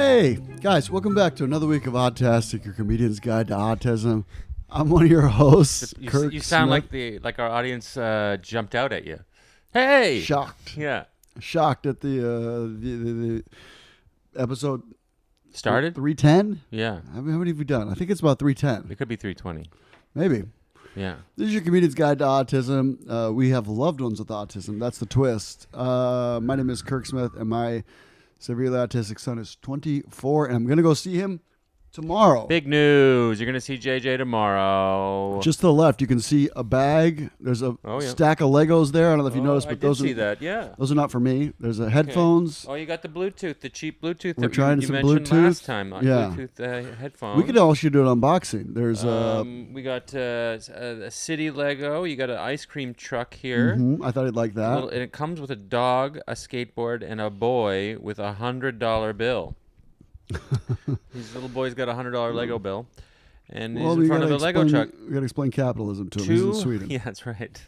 Hey, guys, welcome back to another week of Oddtastic, your comedian's guide to autism. I'm one of your hosts, Kirk You sound Smith. like our audience jumped out at you. Hey, Shocked. yeah, Shocked at the episode started. 310. Yeah, How many have we done? I think it's about 310. it could be 320. Maybe. Yeah, This is your comedian's guide to autism. We have loved ones with autism. That's the twist. My name is Kirk Smith, and my severely autistic son is 24, and I'm going to go see him tomorrow. big news. You're gonna see JJ tomorrow. Just to the left, you can see a bag. There's a Oh, yeah. stack of Legos there. I don't know if you noticed, I but did those see are that. Yeah. those are not for me. There's a headphones. Oh, you got the Bluetooth, the cheap Bluetooth We're that trying you some mentioned Bluetooth. last time. Yeah. Bluetooth headphones. We could also do an unboxing. There's we got a city Lego. You got an ice cream truck here. I thought he'd like that. And it comes with a dog, a skateboard, and a boy with $100 bill. This little boy's got a $100 Lego bill, and he's in front of the Lego truck. We got to explain capitalism to him. He's in Sweden. Yeah, that's right.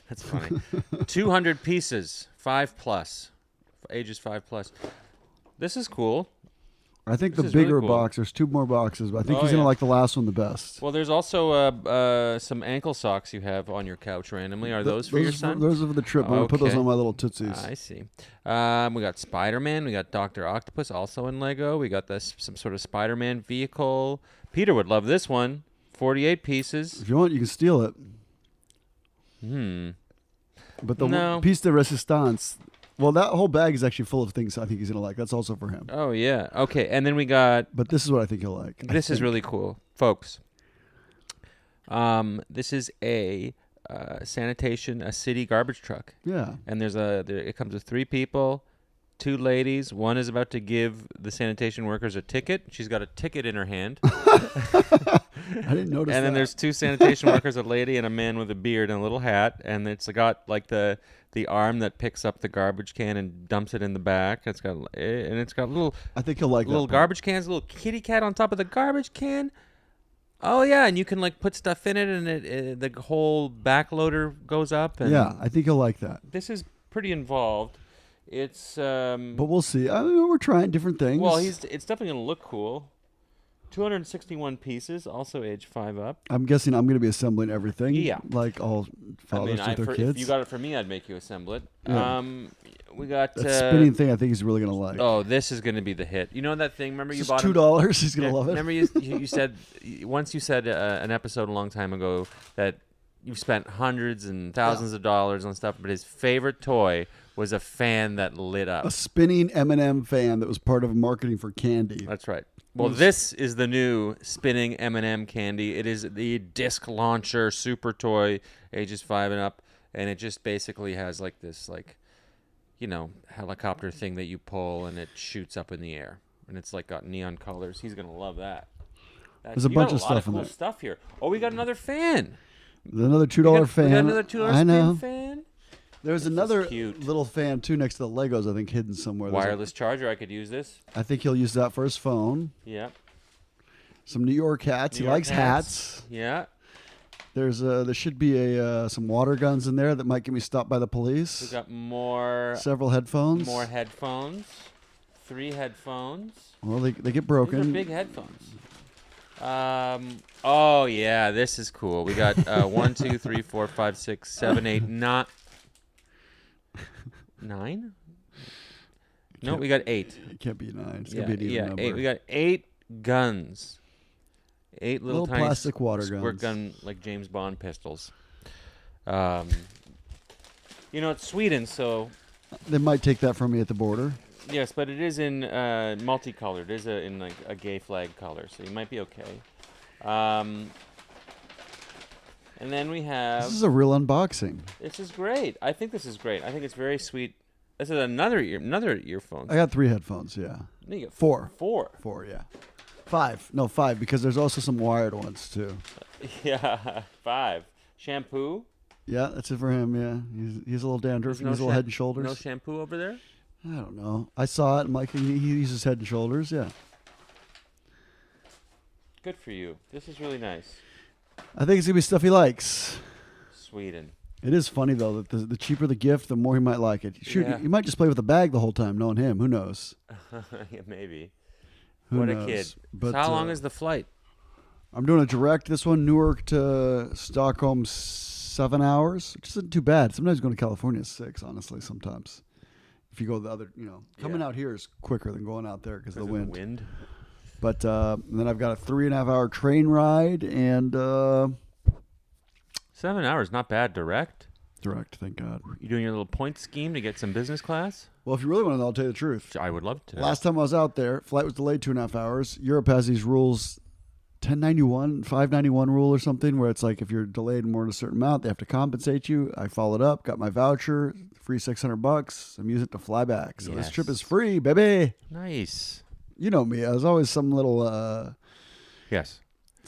That's funny. 200 pieces, 5+, ages 5+. This is cool. I think This the is really bigger cool. box. There's two more boxes, but I think Oh, he's gonna yeah. like the last one the best. Well, there's also some ankle socks you have on your couch randomly. Are those for your son? Those are for the trip. I'm gonna put those Okay. on my little tootsies. I see. We got Spider-Man. We got Dr. Octopus, also in Lego. We got some sort of Spider-Man vehicle. Peter would love this one. 48 pieces. If you want, you can steal it. But the No. piece de resistance. Well, that whole bag is actually full of things I think he's gonna like. That's also for him. Oh, yeah. Okay, and then we got... But this is what I think he'll like. This is really cool, folks. This is a a city garbage truck. Yeah. And it comes with 3 people, 2 ladies. One is about to give the sanitation workers a ticket. She's got a ticket in her hand. I didn't notice And then that. there's 2 sanitation workers, a lady and a man with a beard and a little hat. And it's got like the arm that picks up the garbage can and dumps it in the back. It's got little I think he'll like little that part. garbage cans, a little kitty cat on top of the garbage can. Oh yeah, and you can like put stuff in it, and the whole back loader goes up. And Yeah, I think he'll like that. this is pretty involved. It's But we'll see. I mean, we're trying different things. well, it's definitely gonna look cool. 261 pieces, also age 5 up. I'm guessing I'm going to be assembling everything. Yeah. Like all fathers with their if kids. you got it for me, I'd make you assemble it. Yeah. We got that spinning thing, I think he's really going to like. Oh, this is gonna be the hit. You know that thing? Remember you It's bought just $2. He's going to love it. Remember you said once you said an episode a long time ago that you've spent hundreds and thousands of dollars on stuff, but his favorite toy was a fan that lit up. A spinning M&M fan that was part of marketing for candy. That's right. Well, this is the new spinning M&M candy. It is the disc launcher super toy, ages 5 and up, and it just basically has like this helicopter thing that you pull and it shoots up in the air, and it's like got neon colors. He's gonna love that. There's a You bunch got of lot stuff in cool there. stuff here. Oh, we got another fan. There's another $2 fan. We got another $2 I know. fan. There's This is another cute. little fan too next to the Legos. I think hidden somewhere. There's Wireless charger. I could use this. I think he'll use that for his phone. Yeah. Some New York hats. New He York likes hats. Yeah. There should be some water guns in there that might get me stopped by the We police. got more Several headphones. headphones. 3 headphones. Well, they get These are broken. big headphones. Oh yeah, this is cool. We got 1, 2, 3, 4, 5, 6, 7, 8, 9. 9? No, we got 8. It can't be 9. It's Yeah, gonna be an even number. 8. We got 8 guns. 8 little tiny plastic water squirt guns. gun like James Bond pistols. It's Sweden, so They might take that from me at the border. yes, but it is in multicolored. It is in like a gay flag color, so you might be okay. And then we have. This is a real unboxing. This is great. I think this is great. I think it's very sweet. This is another earphone. I got 3 headphones. Yeah, You get 4. 4. 4. Yeah, 5. No, 5 because there's also some wired ones too. Yeah, 5. Shampoo. Yeah, that's it for him. Yeah, he's a little dandruff. There's He's a little head and shoulders. No shampoo over there. I don't know. I saw it. I'm like, he uses Head and Shoulders. Yeah. Good for you. This is really nice. I think it's gonna be stuff he likes. Sweden. It is funny though that the cheaper the gift, the more he might like it. Shoot, Yeah. he might just play with the bag the whole time, knowing him. Who knows? Yeah, maybe. What a knows? kid. But, So how long is the flight? I'm doing a direct. This one, Newark to Stockholm, 7 hours, which isn't too bad. Sometimes going to California is 6. Honestly, sometimes if you go the other, coming Yeah. out here is quicker than going out there because of the Because wind. But then I've got a 3.5 hour train ride and 7 hours, not bad. Direct. direct. Thank God. You doing your little point scheme to get some business class? Well, if you really want to know, I'll tell you the truth. I would love to. Last time I was out there, flight was delayed 2.5 hours. Europe has these rules, 1091, 591 rule or something, where it's like if you're delayed more than a certain amount, they have to compensate you. I followed up, got my voucher, free $600. I'm using it to fly back. So this trip is free, baby. Nice. You know me. I was always some little Yes.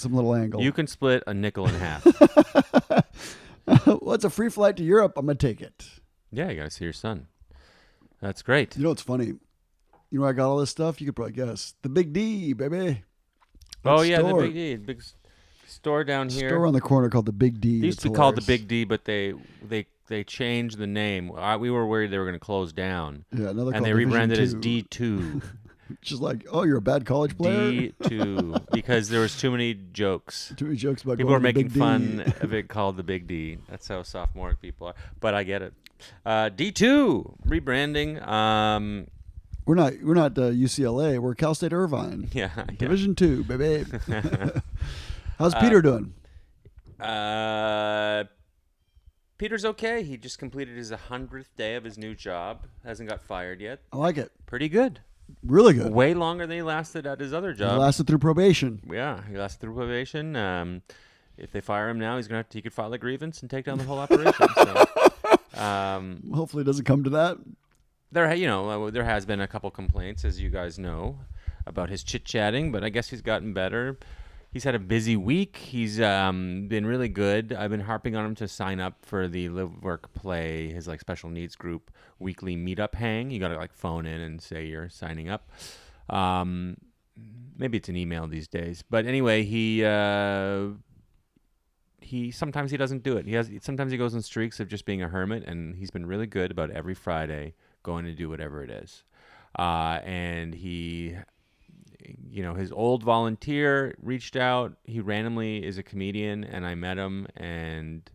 angle. You can split a nickel in half. Well, it's a free flight to Europe. I'm gonna take it. Yeah, you got to see your son. That's great. You know what's funny? You know where I got all this stuff? You could probably guess. The Big D, baby. Oh, That yeah, store. the Big D. Big store down here. Store on the corner called the Big D. They used It's to be called the hilarious. Big D, but they changed the name. We were worried they were going to close down. Yeah, another And called they Division rebranded as 2. D2. Which is like, oh, you're a bad college player? D2. Because there was too many jokes. Too many jokes about People were going to the making Big fun D. of it called the Big D. That's how sophomoric people are. But I get it. D2 rebranding. We're not UCLA. We're Cal State Irvine. Yeah. Division 2, baby. How's Peter doing? Peter's okay. He just completed his 100th day of his new job. Hasn't got fired yet. I like it. Pretty good. Really good. Way longer than he lasted at his other He job. lasted through probation. Yeah, he lasted through probation. If they fire him now, he could file a grievance and take down the whole operation. So, Hopefully it doesn't come to that. there has been a couple complaints, as you guys know, about his chit-chatting, but I guess he's gotten better. He's had a busy week. He's been really good. I've been harping on him to sign up for the Live Work Play, his like special needs group weekly meetup hang. You got to like phone in and say you're signing up. Maybe it's an email these days, but anyway, he sometimes he doesn't do it. Sometimes he goes in streaks of just being a hermit, and he's been really good about every Friday going to do whatever it is. And he, his old volunteer reached out. He randomly is a comedian, and I met him, and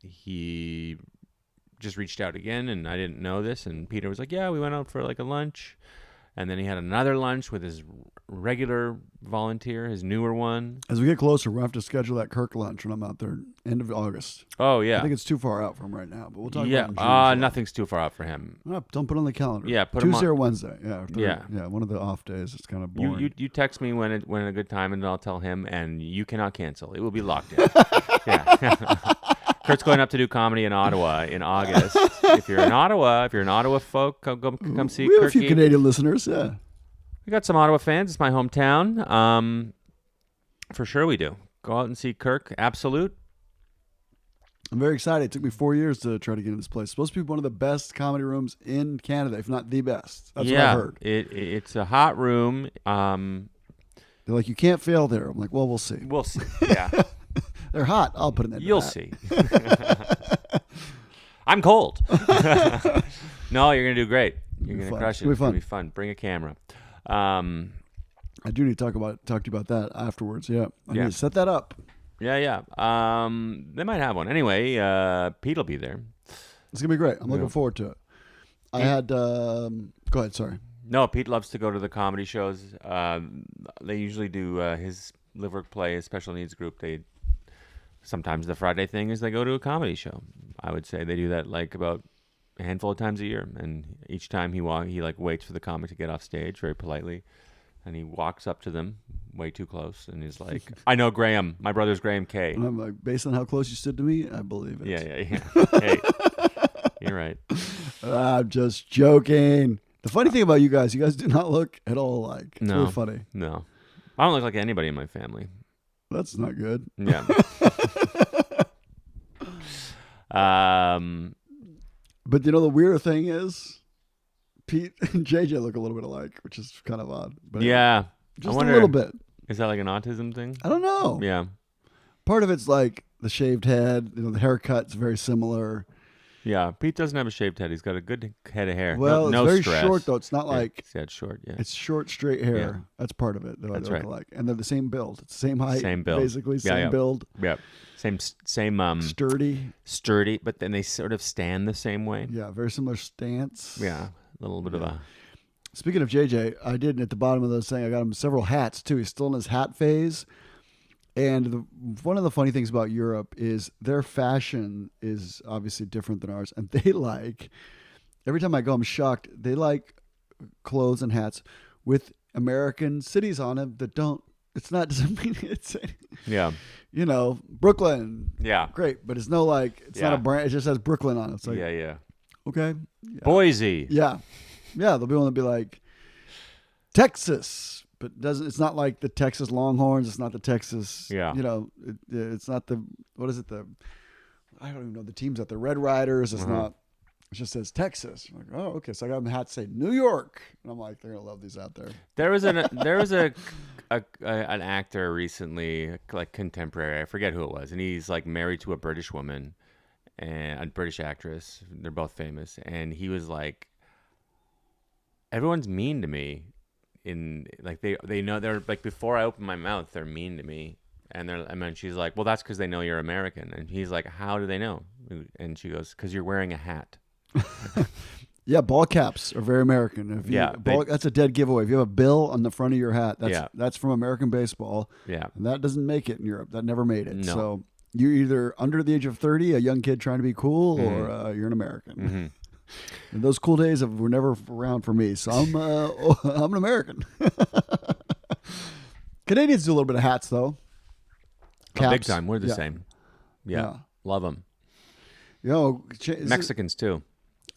he just reached out again, and I didn't know this. And Peter was like, "Yeah, we went out for like a lunch." And then he had another lunch with his regular volunteer, his newer one. As we get closer, we'll have to schedule that Kirk lunch when I'm out there, end of August. Oh, yeah. I think it's too far out from right now, but we'll talk Yeah, about it in June as well. nothing's too far out for him. Don't put it on the calendar. Yeah, put 'em Tuesday on- or Wednesday. Yeah, or third. Yeah. Yeah, one of the off days. It's kind of boring. You text me when a good time, and I'll tell him, and you cannot cancel. It will be locked in. Yeah. Kurt's going up to do comedy in Ottawa in August. If you're an Ottawa folk, come see we have a few Kirky. Canadian listeners, yeah. We got some Ottawa fans. It's my hometown. For sure we do. Go out and see Kirk. Absolute. I'm very excited. It took me 4 years to try to get into this place. It's supposed to be one of the best comedy rooms in Canada, if not the best. That's what I've heard. It's a hot room. They're like, you can't fail there. I'm like, well, we'll see. We'll see. Yeah. They're hot. I'll put it in. You'll see. I'm cold. No, you're going to do great. You're going to fun. crush it. It'll be It's going fun. to be fun. Bring a camera. I do need to talk to you about that afterwards. Yeah. I Yeah. need to set that up. Yeah. They might have one. Anyway, Pete will be there. It's going to be great. I'm looking forward to it. I had, go ahead. Sorry. No, Pete loves to go to the comedy shows. They usually do his Live Work Play, his special needs group. Sometimes the Friday thing is they go to a comedy show. I would say they do that like about a handful of times a year, and each time he like waits for the comic to get off stage very politely, and he walks up to them way too close, and he's like, "I know Graham. My brother's Graham K." And I'm like, based on how close you stood to me, I believe it. Yeah. Hey, you're right. I'm just joking. The funny thing about you guys do not look at all alike. It's No. really funny. No, I don't look like anybody in my family. That's not good. Yeah. But the weirder thing is, Pete and JJ look a little bit alike, which is kind of odd. But Yeah. just I wonder, a little bit. Is that like an autism thing? I don't know. Yeah. Part of it's like the shaved head. The haircut's very similar. Yeah, Pete doesn't have a shaved head. He's got a good head of hair. Well, no it's very stress. short though. It's not like It's got short. Yeah, it's short, straight hair. Yeah. That's part of it. That's right. Like, and they're the same build. It's the same height. Same build. Basically, Yeah, same yeah. build. yeah. Same Sturdy. sturdy, but then they sort of stand the same way. Yeah, very similar stance. Yeah, a little bit of a. Speaking of JJ, I did at the bottom of those thing. I got him several hats too. He's still in his hat phase. And one of the funny things about Europe is their fashion is obviously different than ours, and they like. Every time I go, I'm shocked. They like clothes and hats with American cities on them that don't. It's not doesn't mean it's. Yeah. You know, Brooklyn. Yeah. Great, but it's no like it's not Yeah. a brand. It just has Brooklyn on it. It's like Yeah. okay, Boise. yeah. There'll be one that'll be like Texas, but doesn't. It's not like the Texas Longhorns. It's not the Texas. Yeah. You know, it's not the what is it the I don't even know the teams at the Red Riders. It's not. It just says Texas. I'm like, oh, okay. So I got them hats say New York, and I'm like, they're gonna love these out there. There was an an actor recently, like contemporary. I forget who it was, and he's like married to a British woman and a British actress. They're both famous, and he was like, everyone's mean to me. In like they know they're like before I open my mouth, they're mean to me, and she's like, well, that's because they know you're American, and he's like, how do they know? And she goes, because you're wearing a hat. Yeah, ball caps are very American. If you, Yeah, that's a dead giveaway. If you have a bill on the front of your hat, Yeah. that's from American baseball. Yeah. And that doesn't make it in Europe. That never made it. No. So you're either under the age of 30, a young kid trying to be cool, or you're an American. And those cool days were never around for me. So I'm I'm an American. Canadians do a little bit of hats though. Oh, big Caps. time. We're the Yeah. same. Yeah. Yeah. Love them. You know, Mexicans too.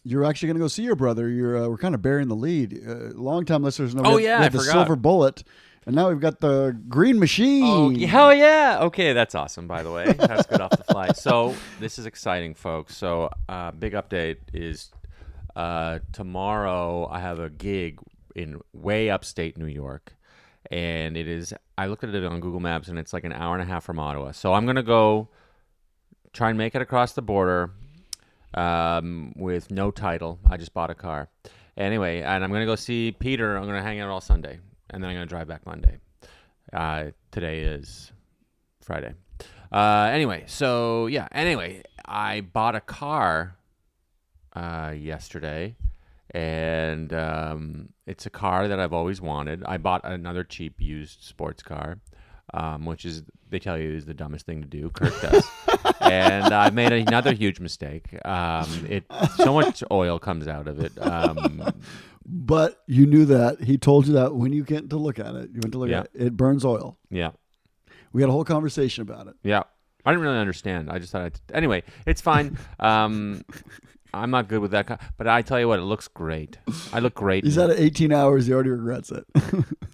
You're actually going to go see your brother. We're kind of bearing the lead. Long-time listeners know. Oh, we yeah, have I the forgot. Silver Bullet, and now we've got the Green Machine. Oh, hell yeah. Okay, that's awesome, by the way. That's good off the fly. So this is exciting, folks. So big update is tomorrow I have a gig in way upstate New York. And I looked at it on Google Maps, and it's like an hour and a half from Ottawa. So I'm going to go try and make it across the border with no title. I just bought a car. Anyway, and I'm going to go see Peter. I'm going to hang out all Sunday, and then I'm going to drive back Monday. Today is Friday. Anyway, I bought a car yesterday, and it's a car that I've always wanted. I bought another cheap used sports car, which is, they tell you, is the dumbest thing to do. Kirk does. And I made another huge mistake. So much oil comes out of it. But you knew that. He told you that when you went to look at it. You went to look Yeah. at it. It burns oil. Yeah. We had a whole conversation about it. Yeah. I didn't really understand. I just thought anyway, it's fine. I'm not good with that car, but I tell you what, it looks great. I look great. He's in at 18 hours. He already regrets it.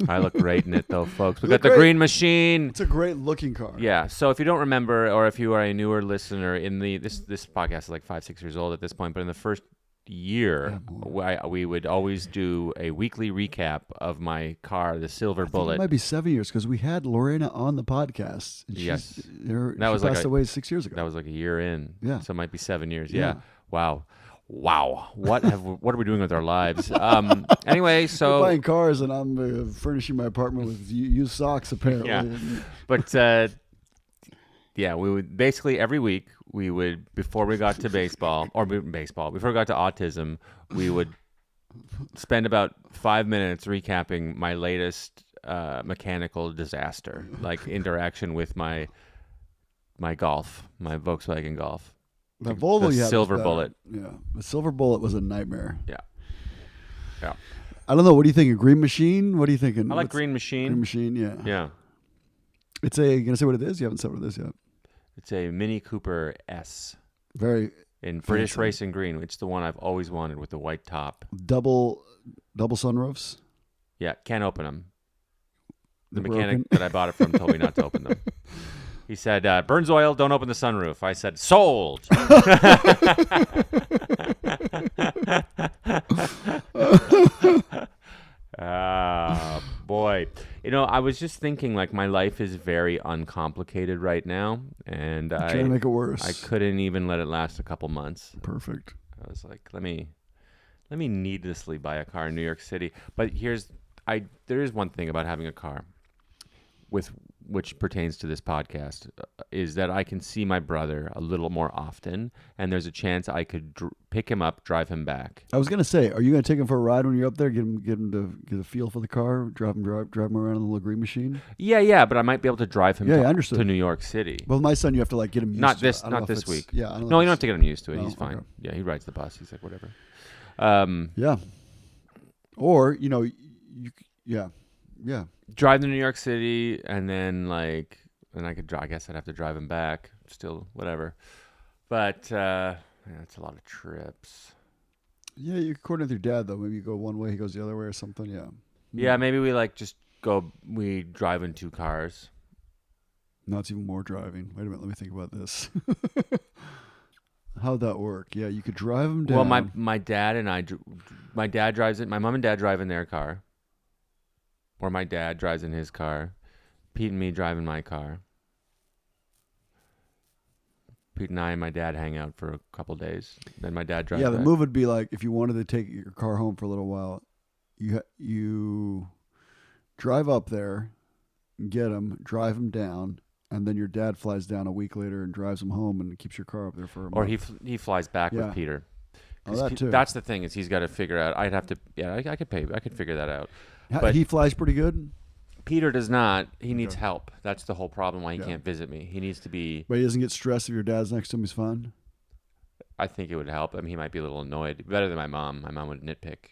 I look great in it, though, folks. We You got look the great. Green Machine. It's a great looking car. Yeah. So if you don't remember, or if you are a newer listener, this podcast is like 5-6 years old at this point, but in the first year, we would always do a weekly recap of my car, the Silver I think Bullet. it might be 7 years because we had Lorena on the podcast. And Yes. she was like passed away 6 years ago. That was like a year in. Yeah. So it might be 7 years. Yeah. Yeah. Wow. What are we doing with our lives? Anyway, We're so buying cars, and I'm furnishing my apartment with used socks, apparently. Yeah. But we would basically every week before we got to before we got to autism, we would spend about 5 minutes recapping my latest mechanical disaster, like interaction with my Golf, my Volkswagen Golf. The Volvo the you had was Silver better. Bullet. Yeah, the Silver Bullet was a nightmare. Yeah. Yeah. I don't know. What do you think? A Green Machine? What are you thinking? I like Green Machine. Green Machine, yeah. Yeah. It's you gonna say what it is? You haven't said what it is yet. It's a Mini Cooper S Very in British fancy. Racing Green. It's the one I've always wanted with the white top. double sunroofs. Yeah, can't open them. The They're mechanic broken. that I bought it from told me not to open them. He said, burns oil, don't open the sunroof. I said, sold. Boy. You know, I was just thinking, like, my life is very uncomplicated right now, and Trying to make it worse. I couldn't even let it last a couple months. Perfect. I was like, let me needlessly buy a car in New York City. But there is one thing about having a car, which pertains to this podcast, is that I can see my brother a little more often, and there's a chance I could pick him up, drive him back. I was gonna say, are you gonna take him for a ride when you're up there? Get him to get a feel for the car. Drive him around in the little green machine. Yeah, but I might be able to drive him I understood. to New York City. Well, my son, you have to like get him used Not to this, it. I don't know not if this it's- week. Yeah, I don't know No, if you don't it's- have to get him used to it. No, He's fine. okay. Yeah, he rides the bus. He's like, whatever. Yeah. Or yeah. Drive to New York City, and then and I could. I guess I'd have to drive him back. Still, whatever. But it's a lot of trips. Yeah, you coordinate with your dad though. Maybe you go one way, he goes the other way, or something. Yeah. Yeah, maybe we just go. We drive in two cars. No, it's even more driving. Wait a minute, let me think about this. How'd that work? Yeah, you could drive him down. Well, my dad and I, my dad drives it. My mom and dad drive in their car, or my dad drives in his car. Pete and me drive in my car. Pete and I and my dad hang out for a couple days. Then my dad drives. Yeah, the back. move would be like if you wanted to take your car home for a little while, you drive up there, get him, drive him down, and then your dad flies down a week later and drives him home and keeps your car up there for a month. Or he flies back Yeah. with Peter. Oh, that too. That's the thing is he's got to figure out. I'd have to. Yeah, I could pay. I could figure that out. But He flies pretty good, Peter does not. He needs Okay. help. That's the whole problem why he Yeah. can't visit me. He needs to be. but he doesn't get stressed if your dad's next to him. He's fine. I think it would help. I mean, he might be a little annoyed. Better than my mom. My mom would nitpick.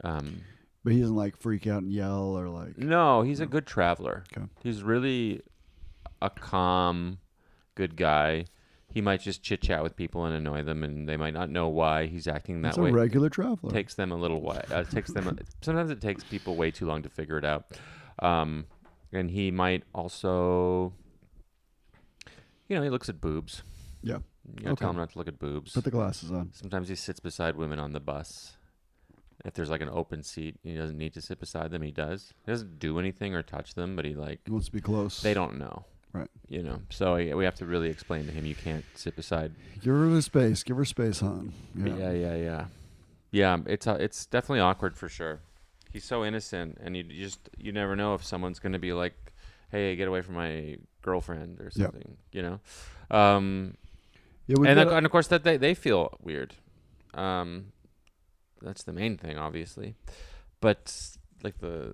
But he doesn't like freak out and yell or like. No, he's a good traveler. Okay. He's really a calm, good guy. He might just chit chat with people and annoy them, and they might not know why he's acting that That's way. a regular traveler. Takes them a little while. Sometimes it takes people way too long to figure it out. And he might also, he looks at boobs. Yeah. You gotta tell him not to look at boobs. Put the glasses on. Sometimes he sits beside women on the bus. If there's like an open seat, he doesn't need to sit beside them. He does. He doesn't do anything or touch them, but He wants to be close. they don't know. Right. So we have to really explain to him you can't sit beside. Give her the space. Give her space, hon. Yeah. It's definitely awkward for sure. He's so innocent, and you never know if someone's gonna be like, "Hey, get away from my girlfriend" or Yep. something. Yeah, And of course that they feel weird. That's the main thing, obviously. But like the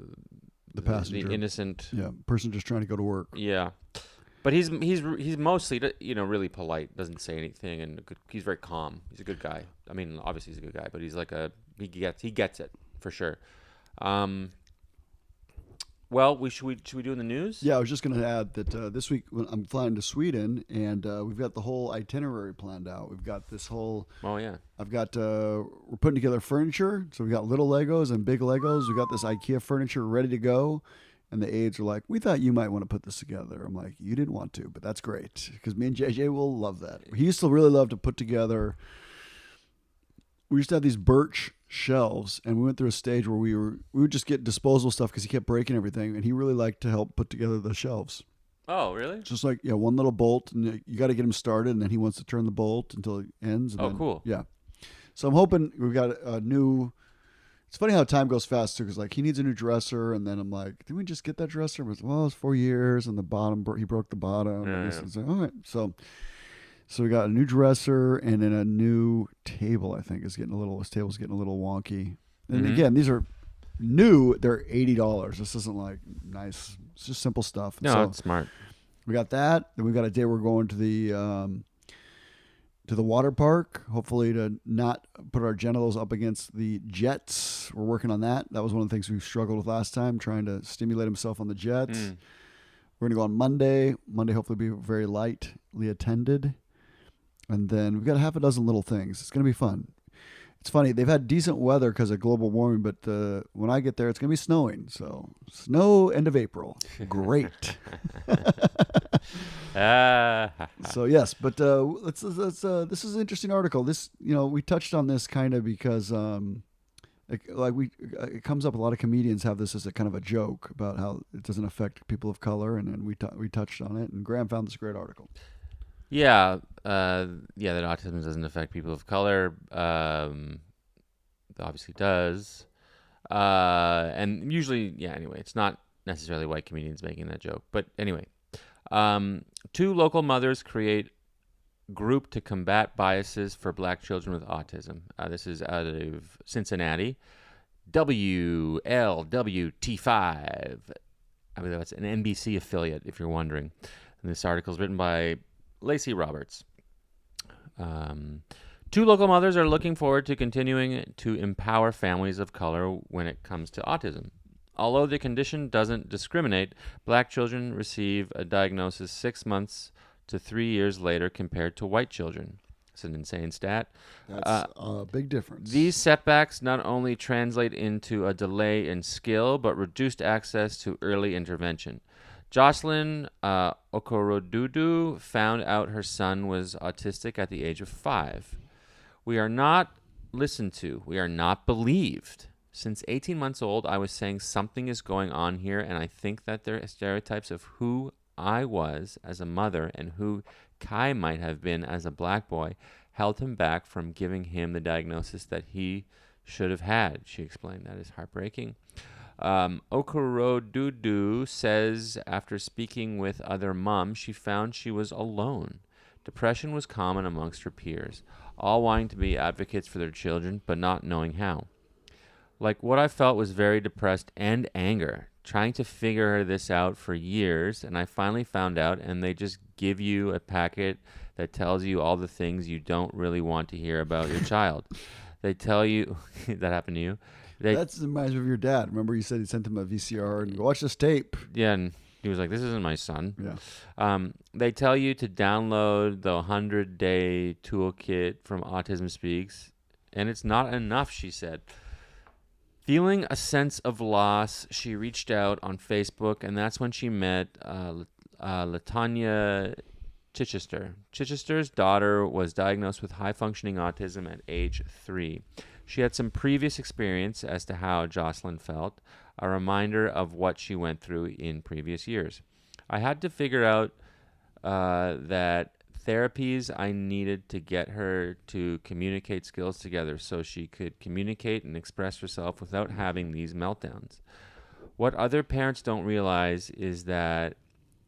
passenger. the innocent. Yeah, person just trying to go to work. Yeah, but he's mostly really polite. Doesn't say anything, and he's very calm. He's a good guy. I mean, obviously he's a good guy, but he's like he gets it for sure. Well, should we do in the news? Yeah, I was just going to add that this week I'm flying to Sweden, and we've got the whole itinerary planned out. We've got this whole. Oh yeah. We're putting together furniture, so we got little Legos and big Legos. We got this IKEA furniture ready to go, and the aides are like, "We thought you might want to put this together." I'm like, "You didn't want to, but that's great because me and JJ will love that." He used to really love to put together. We used to have these birch shelves, and we went through a stage where we would just get disposable stuff because he kept breaking everything, and he really liked to help put together the shelves. Oh really? Just like one little bolt, and you got to get him started, and then he wants to turn the bolt until it ends. And Oh, then, cool. Yeah. So I'm hoping we've got a new. It's funny how time goes fast too, because like he needs a new dresser, and then I'm like, did we just get that dresser? Well, it's 4 years, and the bottom he broke the bottom. Yeah, and yeah. it's like, all right, so we got a new dresser and then a new table. I think this table's getting a little wonky. And Mhm. again, these are new. They're $80. This isn't like nice. It's just simple stuff. No, So it's smart. we got that. Then we got a day we're going to the water park. Hopefully to not put our genitals up against the jets. We're working on that. That was one of the things we struggled with last time, trying to stimulate himself on the jets. Mm. We're gonna go on Monday. Monday hopefully be very lightly attended. And then we've got half a dozen little things. It's going to be fun. It's funny. They've had decent weather because of global warming, but when I get there, it's going to be snowing. So snow end of April. Great. So yes, but let's this is an interesting article. This we touched on this kind of because It comes up. A lot of comedians have this as a kind of a joke about how it doesn't affect people of color, and then we touched on it. And Graham found this great article. Yeah, that autism doesn't affect people of color. It obviously does. And usually, yeah, anyway, it's not necessarily white comedians making that joke. But anyway, two local mothers create group to combat biases for black children with autism. This is out of Cincinnati. WLWT5. I believe that's an NBC affiliate, if you're wondering. And this article is written by Lacey Roberts. Two local mothers are looking forward to continuing to empower families of color when it comes to autism. Although the condition doesn't discriminate, black children receive a diagnosis 6 months to 3 years later compared to white children. It's an insane stat. That's a big difference. These setbacks not only translate into a delay in skill, but reduced access to early intervention. Jocelyn Okorodudu found out her son was autistic at the age of 5. We are not listened to. We are not believed. Since 18 months old, I was saying something is going on here, and I think that there are stereotypes of who I was as a mother and who Kai might have been as a black boy held him back from giving him the diagnosis that he should have had, she explained. That is heartbreaking. Okorodudu says after speaking with other moms, she found she was alone. Depression was common amongst her peers, all wanting to be advocates for their children, but not knowing how. Like, what I felt was very depressed and anger, trying to figure this out for years, and I finally found out, and they just give you a packet that tells you all the things you don't really want to hear about your child. They tell you, that happened to you? That reminds me of your dad. Remember you said he sent him a VCR and watch this tape. Yeah, and he was like, this isn't my son. Yeah. They tell you to download the 100-day toolkit from Autism Speaks, and it's not enough, she said. Feeling a sense of loss, she reached out on Facebook, and that's when she met Latanya Chichester. Chichester's daughter was diagnosed with high-functioning autism at age 3. She had some previous experience as to how Jocelyn felt, a reminder of what she went through in previous years. I had to figure out that therapies I needed to get her to communicate skills together so she could communicate and express herself without having these meltdowns. What other parents don't realize is that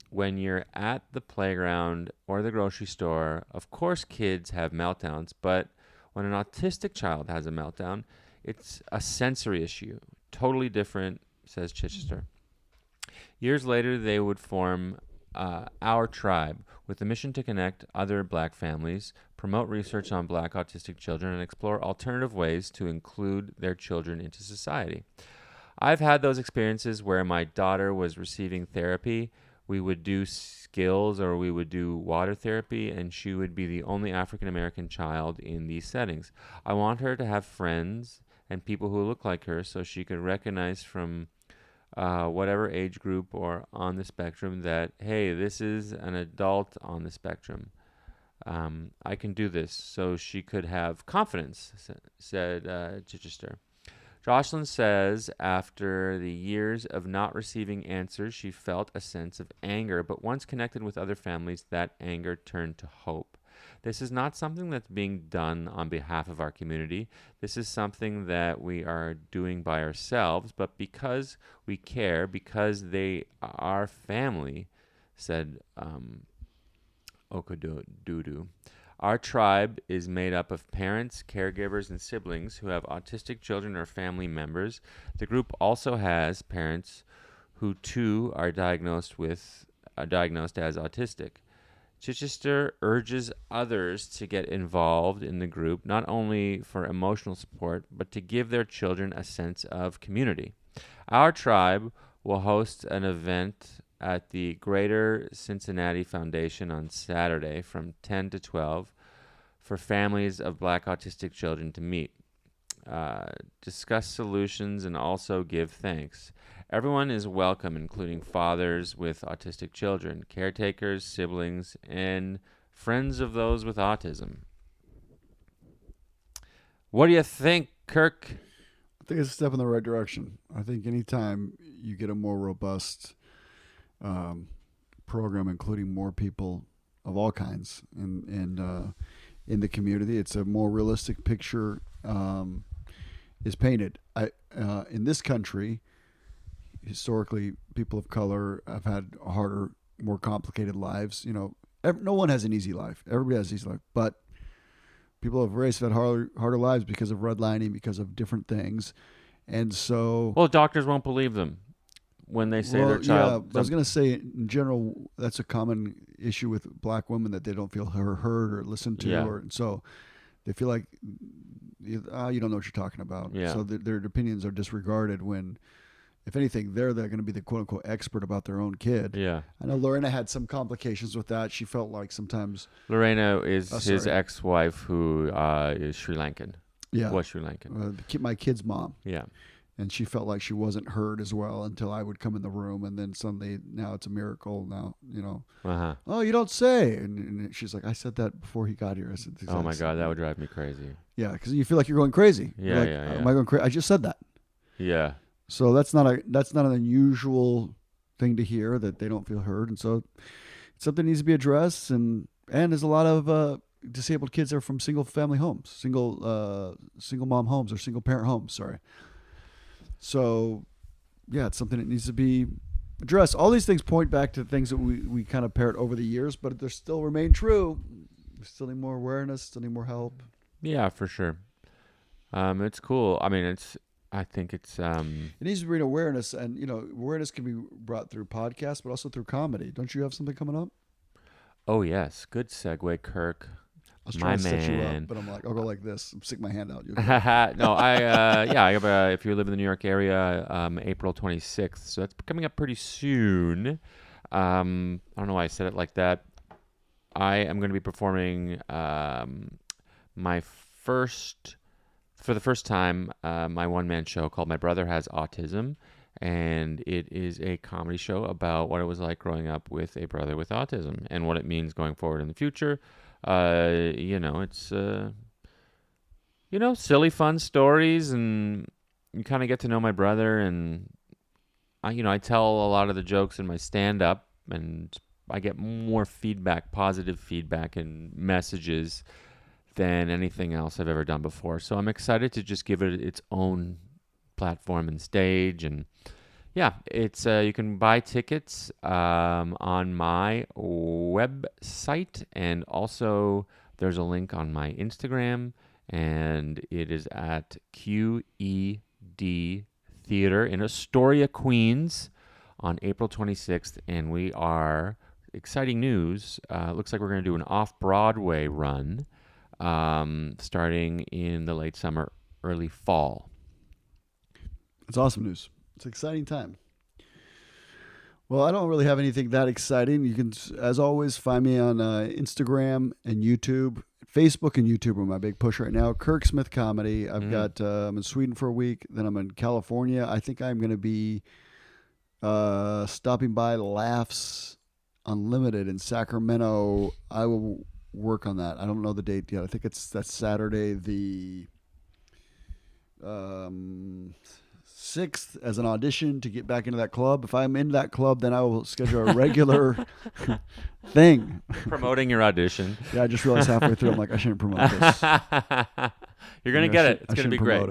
when you're at the playground or the grocery store, of course kids have meltdowns, but when an autistic child has a meltdown, it's a sensory issue. Totally different, says Chichester. Years later, they would form Our Tribe with the mission to connect other black families, promote research on black autistic children, and explore alternative ways to include their children into society. I've had those experiences where my daughter was receiving therapy. We would do skills or we would do water therapy, and she would be the only African-American child in these settings. I want her to have friends and people who look like her so she could recognize from whatever age group or on the spectrum that, hey, this is an adult on the spectrum. I can do this. So she could have confidence, said Chichester. Jocelyn says after the years of not receiving answers, she felt a sense of anger, but once connected with other families, that anger turned to hope. This is not something that's being done on behalf of our community. This is something that we are doing by ourselves, but because we care, because they are family, said Okadudu. Our tribe is made up of parents, caregivers, and siblings who have autistic children or family members. The group also has parents who too are diagnosed as autistic. Chichester urges others to get involved in the group, not only for emotional support, but to give their children a sense of community. Our tribe will host an event at the Greater Cincinnati Foundation on Saturday from 10 to 12 for families of black autistic children to meet, discuss solutions, and also give thanks. Everyone is welcome, including fathers with autistic children, caretakers, siblings, and friends of those with autism. What do you think, Kirk? I think it's a step in the right direction. I think anytime you get a more robust program, including more people of all kinds in the community, it's a more realistic picture is painted. In this country, historically, people of color have had harder, more complicated lives. No one has an easy life. Everybody has an easy life, but people of race have had harder lives because of redlining, because of different things, and so. Well, doctors won't believe them when they say their child. Yeah, I was going to say, in general, that's a common issue with black women, that they don't feel heard or listened to, Yeah. and so they feel like you don't know what you're talking about. Yeah. So their opinions are disregarded when, if anything, they're going to be the quote unquote expert about their own kid. Yeah. I know Lorena had some complications with that. She felt like sometimes. Lorena is his sorry. ex-wife, who is Sri Lankan. Yeah. Was Sri Lankan. My kid's mom. Yeah. And she felt like she wasn't heard as well until I would come in the room, and then suddenly now it's a miracle. Now Uh-huh. oh, you don't say, and she's like, I said that before he got here. I said, Oh my God, that would drive me crazy. Yeah, because you feel like you're going crazy. Yeah, You're like, yeah. Am I going crazy? I just said that. Yeah. So that's not an unusual thing to hear, that they don't feel heard, and so it's something that needs to be addressed. And there's a lot of disabled kids that are from single family homes, single mom homes, or single parent homes. Sorry. So, yeah, it's something that needs to be addressed. All these things point back to things that we kind of parrot over the years, but they still remain true. We still need more awareness, still need more help. Yeah, for sure. It's cool. I mean, I think it's It needs to bring awareness, and awareness can be brought through podcasts, but also through comedy. Don't you have something coming up? Oh yes, good segue, Kirk. I was trying to set you man. up, but I'm like, I'll go like this. Stick my hand out. No, I have if you live in the New York area, April 26th, so that's coming up pretty soon. I don't know why I said it like that. I am going to be performing for the first time, my one-man show called My Brother Has Autism, and it is a comedy show about what it was like growing up with a brother with autism and what it means going forward in the future. It's silly, fun stories, and you kind of get to know my brother, and I tell a lot of the jokes in my stand-up, and I get more feedback, positive feedback and messages than anything else I've ever done before. So I'm excited to just give it its own platform and stage. And yeah, it's you can buy tickets on my website, and also there's a link on my Instagram, and it is at QED Theater in Astoria, Queens on April 26th, and we are, exciting news, looks like we're going to do an off-Broadway run starting in the late summer, early fall. It's awesome news. It's an exciting time. Well, I don't really have anything that exciting. You can, as always, find me on Instagram and YouTube. Facebook and YouTube are my big push right now. Kirk Smith Comedy. I'm in Sweden for a week. Then I'm in California. I think I'm going to be stopping by Laughs Unlimited in Sacramento. I will work on that. I don't know the date yet. I think that's Saturday the 6th as an audition to get back into that club. If I'm in that club, then I will schedule a regular thing. Promoting your audition. Yeah, I just realized halfway through, I'm like, I shouldn't promote this. You're going to get it. It's going to be great.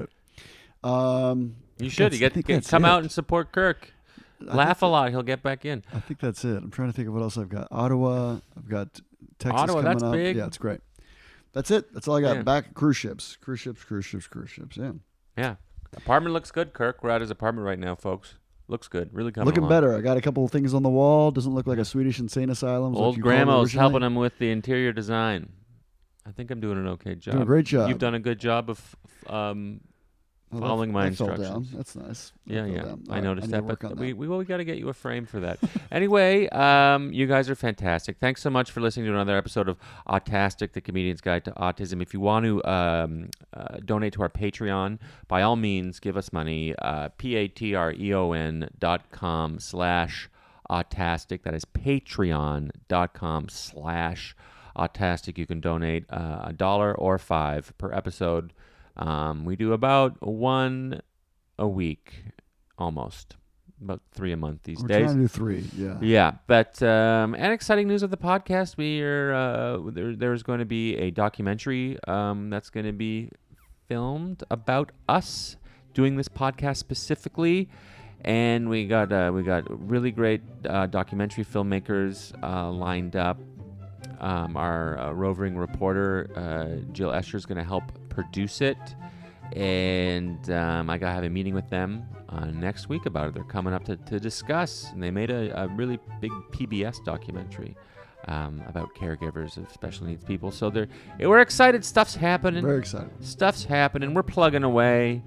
You should. Come out and support Kirk. Laugh a lot. He'll get back in. I think that's it. I'm trying to think of what else I've got. Ottawa. I've got Texas Ottawa, coming that's up. big. Yeah, it's great. That's it. That's all I got. Yeah. Back cruise ships. Yeah. Yeah. Apartment looks good, Kirk. We're at his apartment right now, folks. Looks good. Really coming Looking along. better. I got a couple of things on the wall. Doesn't look like a Swedish insane asylum. Old grandma's helping him with the interior design. I think I'm doing an okay job. Doing a great job. You've done a good job of following my that fell instructions. down. That's nice. Yeah. I noticed I that, need to but work on we got to get you a frame for that. Anyway, you guys are fantastic. Thanks so much for listening to another episode of Autastic, the Comedian's Guide to Autism. If you want to donate to our Patreon, by all means, give us money. patreon.com/autastic. That is patreon.com/autastic. You can donate $1 or $5 per episode. We do about one a week, almost. About 3 a month these We're days. trying to do 3. Yeah. Yeah, but and exciting news of the podcast. There's going to be a documentary that's going to be filmed about us doing this podcast specifically, and we got really great documentary filmmakers lined up. Our roving reporter Jill Escher is going to help produce it, and I got to have a meeting with them next week about it. They're coming up to discuss, and they made a really big PBS documentary about caregivers of special needs people. So we're excited. Stuff's happening. Very excited. Stuff's happening. We're plugging away.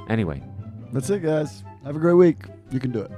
Anyway. That's it, guys. Have a great week. You can do it.